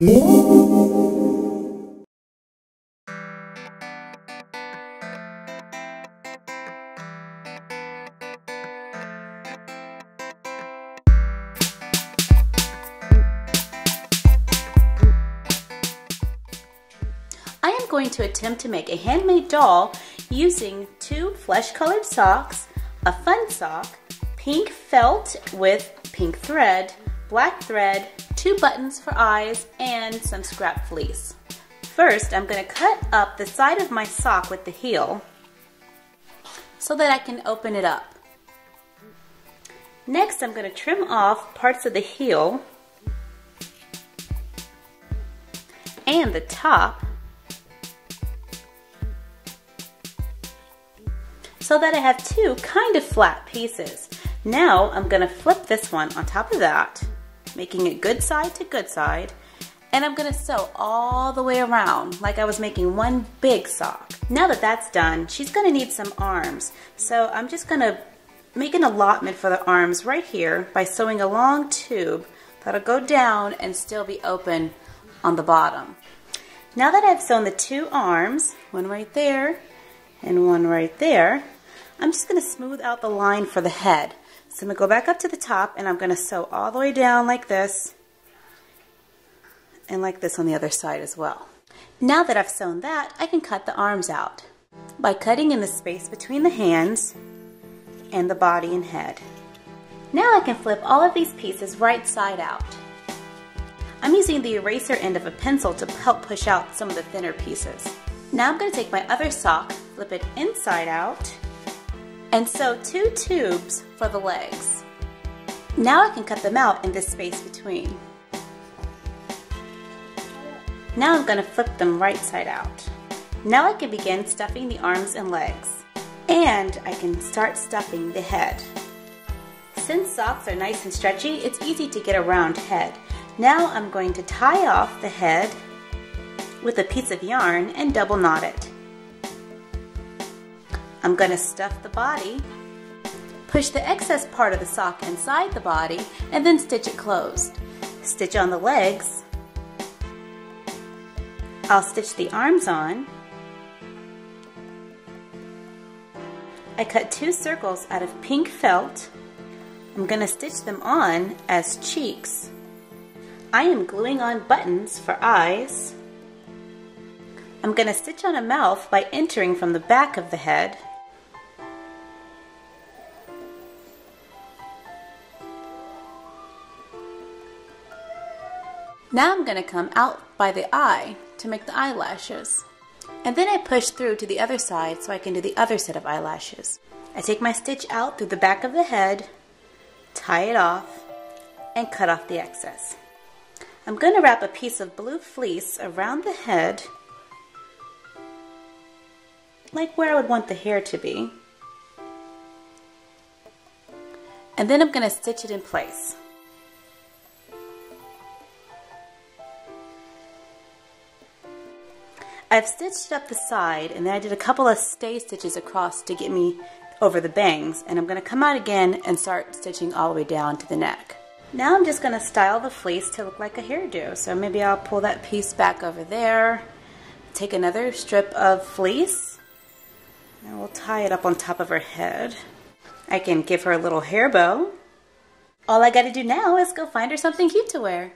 I am going to attempt to make a handmade doll using 2 flesh-colored socks, a fun sock, pink felt with pink thread, black thread, 2 buttons for eyes, and some scrap fleece. First, I'm going to cut up the side of my sock with the heel so that I can open it up. Next, I'm going to trim off parts of the heel and the top so that I have 2 kind of flat pieces. Now I'm going to flip this one on top of that, making it good side to good side, and I'm going to sew all the way around like I was making one big sock. Now that that's done, she's going to need some arms, so I'm just going to make an allotment for the arms right here by sewing a long tube that'll go down and still be open on the bottom. Now that I've sewn the 2 arms, one right there and one right there, I'm just going to smooth out the line for the head. So I'm going to go back up to the top and I'm going to sew all the way down like this and like this on the other side as well. Now that I've sewn that, I can cut the arms out by cutting in the space between the hands and the body and head. Now I can flip all of these pieces right side out. I'm using the eraser end of a pencil to help push out some of the thinner pieces. Now I'm going to take my other sock, flip it inside out, and sew 2 tubes for the legs. Now I can cut them out in this space between. Now I'm going to flip them right side out. Now I can begin stuffing the arms and legs. And I can start stuffing the head. Since socks are nice and stretchy, it's easy to get a round head. Now I'm going to tie off the head with a piece of yarn and double knot it. I'm going to stuff the body, push the excess part of the sock inside the body, and then stitch it closed. Stitch on the legs. I'll stitch the arms on. I cut 2 circles out of pink felt. I'm going to stitch them on as cheeks. I am gluing on buttons for eyes. I'm going to stitch on a mouth by entering from the back of the head. Now I'm going to come out by the eye to make the eyelashes. And then I push through to the other side so I can do the other set of eyelashes. I take my stitch out through the back of the head, tie it off, and cut off the excess. I'm going to wrap a piece of blue fleece around the head, like where I would want the hair to be. And then I'm going to stitch it in place. I've stitched up the side, and then I did a couple of stay stitches across to get me over the bangs, and I'm going to come out again and start stitching all the way down to the neck. Now I'm just going to style the fleece to look like a hairdo, so maybe I'll pull that piece back over there, take another strip of fleece, and we'll tie it up on top of her head. I can give her a little hair bow. All I got to do now is go find her something cute to wear.